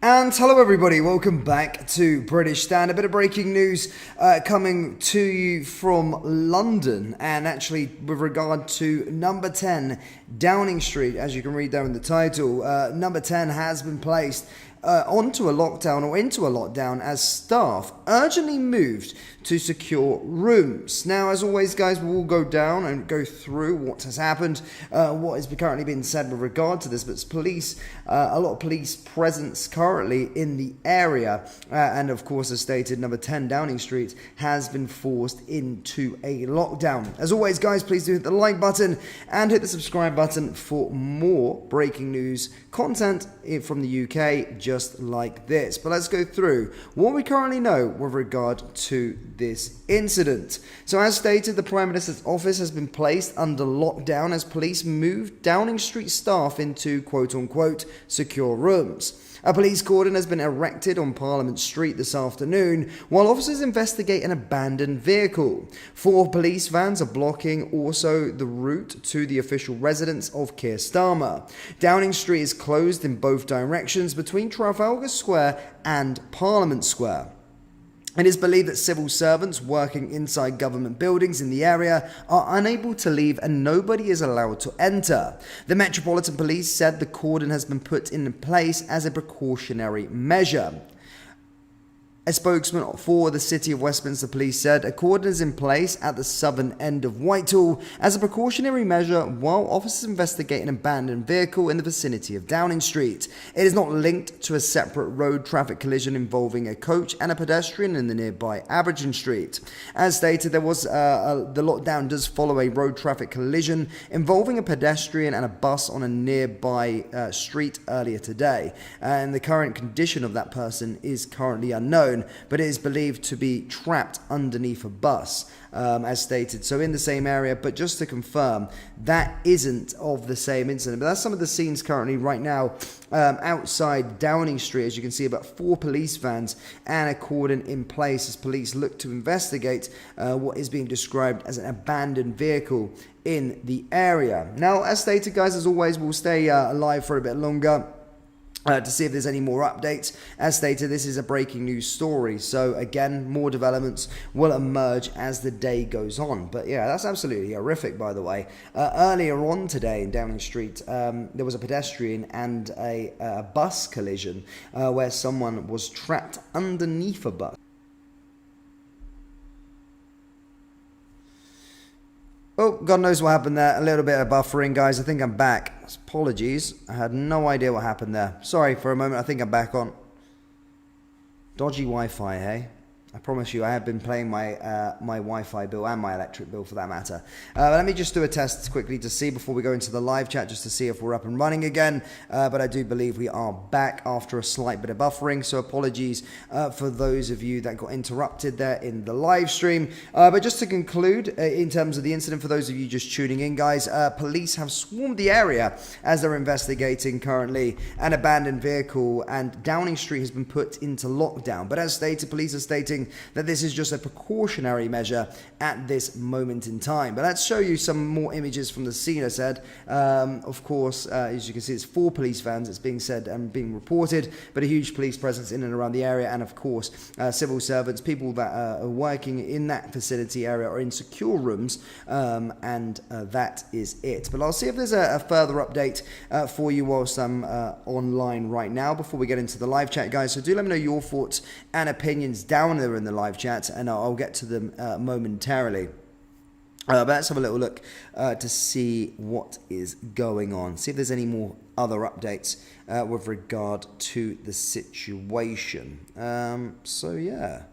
And hello everybody, welcome back to British Stand. A bit of breaking news coming to you from London, and actually with regard to number 10 Downing Street, as you can read there in the title. Number 10 has been placed onto a lockdown or into a lockdown as staff urgently moved to secure rooms. Now, as always, guys, we will go down and go through what has happened, what has currently been said with regard to this. But it's police, a lot of police presence currently in the area, and of course, as stated, number 10 Downing Street has been forced into a lockdown. As always, guys, please do hit the like button and hit the subscribe button for more breaking news content from the UK, just like this. But let's go through what we currently know with regard to this incident. So as stated, the Prime Minister's office has been placed under lockdown as police moved Downing Street staff into quote-unquote secure rooms. A police cordon has been erected on Parliament Street this afternoon while officers investigate an abandoned vehicle. 4 police vans are blocking also the route to the official residence of Keir Starmer. Downing Street is closed in both directions between Trafalgar Square and Parliament Square. It is believed that civil servants working inside government buildings in the area are unable to leave and nobody is allowed to enter. The Metropolitan Police said the cordon has been put in place as a precautionary measure. A spokesman for the City of Westminster Police said a cordon is in place at the southern end of Whitehall as a precautionary measure while officers investigate an abandoned vehicle in the vicinity of Downing Street. It is not linked to a separate road traffic collision involving a coach and a pedestrian in the nearby Aberdeen Street. As stated, the lockdown does follow a road traffic collision involving a pedestrian and a bus on a nearby street earlier today. And the current condition of that person is currently unknown, but it is believed to be trapped underneath a bus, as stated. So in the same area, but just to confirm, that isn't of the same incident. But that's some of the scenes currently right now outside Downing Street. As you can see, about 4 police vans and a cordon in place as police look to investigate what is being described as an abandoned vehicle in the area. Now, as stated, guys, as always, we'll stay alive for a bit longer to see if there's any more updates. As stated, this is a breaking news story, so again, more developments will emerge as the day goes on. But yeah, that's absolutely horrific, by the way. Earlier on today in Downing Street, there was a pedestrian and a bus collision where someone was trapped underneath a bus. Oh, God knows what happened there. A little bit of buffering, guys. I think I'm back. Apologies. I had no idea what happened there. Sorry for a moment. I think I'm back on. Dodgy Wi-Fi, hey? I promise you, I have been paying my Wi-Fi bill and my electric bill for that matter. Let me just do a test quickly to see before we go into the live chat, just to see if we're up and running again. But I do believe we are back after a slight bit of buffering. So apologies for those of you that got interrupted there in the live stream. But just to conclude, in terms of the incident, for those of you just tuning in, guys, police have swarmed the area as they're investigating currently an abandoned vehicle, and Downing Street has been put into lockdown. But as stated, police are stating that this is just a precautionary measure at this moment in time. But let's show you some more images from the scene. I said, of course, as you can see, it's 4 police vans, it's being said and being reported, but a huge police presence in and around the area, and of course, civil servants, people that are working in that facility area are in secure rooms, and that is it. But I'll see if there's a further update for you whilst I'm online right now before we get into the live chat, guys. So do let me know your thoughts and opinions down there in the live chat, and I'll get to them momentarily. But let's have a little look to see what is going on. See if there's any more other updates with regard to the situation. So yeah,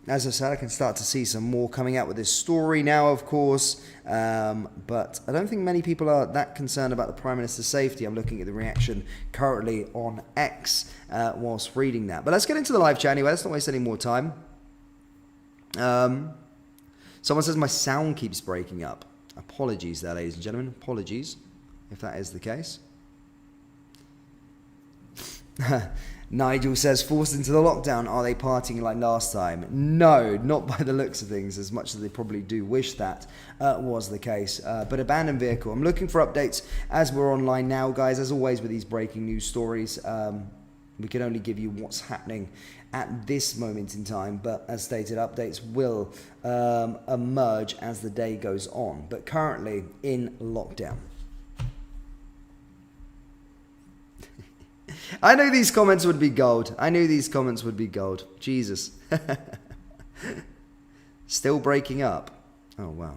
as I said, I can start to see some more coming out with this story now, of course. But I don't think many people are that concerned about the Prime Minister's safety. I'm looking at the reaction currently on X whilst reading that. But let's get into the live chat anyway. Let's not waste any more time. Someone says my sound keeps breaking up. Apologies there, ladies and gentlemen. Apologies if that is the case. Nigel says, forced into the lockdown, are they partying like last time? No, not by the looks of things, as much as they probably do wish that was the case. But abandoned vehicle. I'm looking for updates as we're online now, guys. As always with these breaking news stories, We can only give you what's happening at this moment in time, but as stated, updates will emerge as the day goes on. But currently in lockdown. I knew these comments would be gold. I knew these comments would be gold. Jesus. Still breaking up. Oh, wow.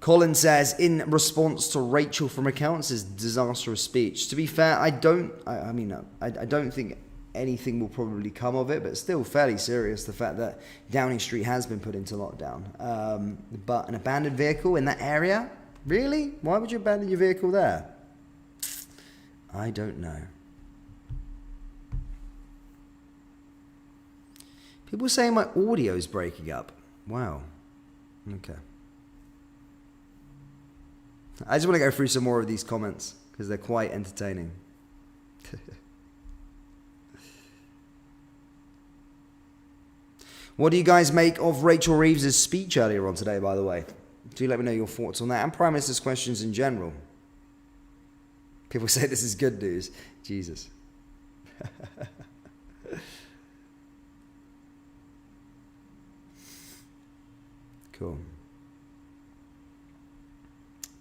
Colin says, in response to Rachel from Accounts' disastrous speech. To be fair, I don't think anything will probably come of it, but it's still fairly serious, the fact that Downing Street has been put into lockdown. But an abandoned vehicle in that area? Really? Why would you abandon your vehicle there? I don't know. People saying my audio's breaking up. Wow. Okay. I just want to go through some more of these comments because they're quite entertaining. What do you guys make of Rachel Reeves' speech earlier on today, by the way? Do let me know your thoughts on that and Prime Minister's questions in general. People say this is good news. Jesus. Cool.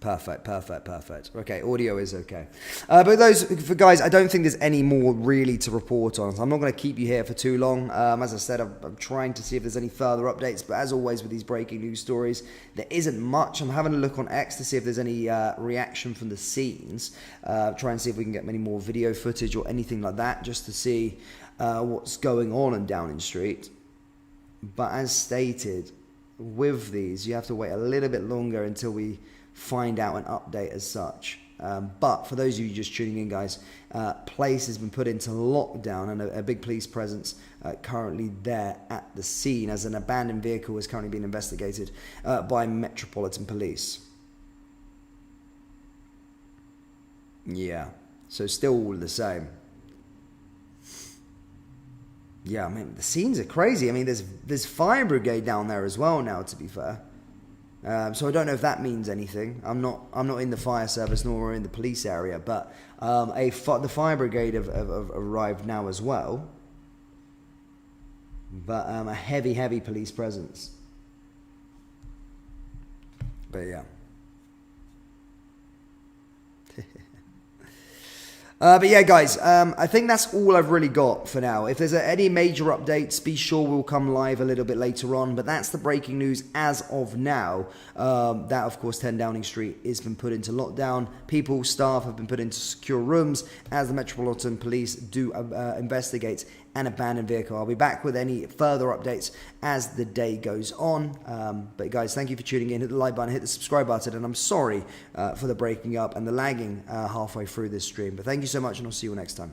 Perfect. Okay, audio is okay. But for guys, I don't think there's any more really to report on. So I'm not going to keep you here for too long. As I said, I'm trying to see if there's any further updates. But as always with these breaking news stories, there isn't much. I'm having a look on X to see if there's any reaction from the scenes. Try and see if we can get any more video footage or anything like that, just to see what's going on in Downing Street. But as stated, with these, you have to wait a little bit longer until we find out an update as such. But for those of you just tuning in, guys, place has been put into lockdown and a big police presence currently there at the scene, as an abandoned vehicle is currently being investigated by Metropolitan Police. Yeah, so still all the same. Yeah, I mean, the scenes are crazy. I mean, there's fire brigade down there as well now, to be fair. So I don't know if that means anything. I'm not in the fire service nor in the police area, but the fire brigade have arrived now as well. But a heavy police presence. But yeah. But yeah, guys, I think that's all I've really got for now. If there's any major updates, be sure we'll come live a little bit later on. But that's the breaking news as of now. That, of course, 10 Downing Street has been put into lockdown. People, staff have been put into secure rooms as the Metropolitan Police do investigate an abandoned vehicle. I'll be back with any further updates as the day goes on. But guys, thank you for tuning in. Hit the like button, hit the subscribe button, and I'm sorry for the breaking up and the lagging halfway through this stream. But thank you so much, and I'll see you all next time.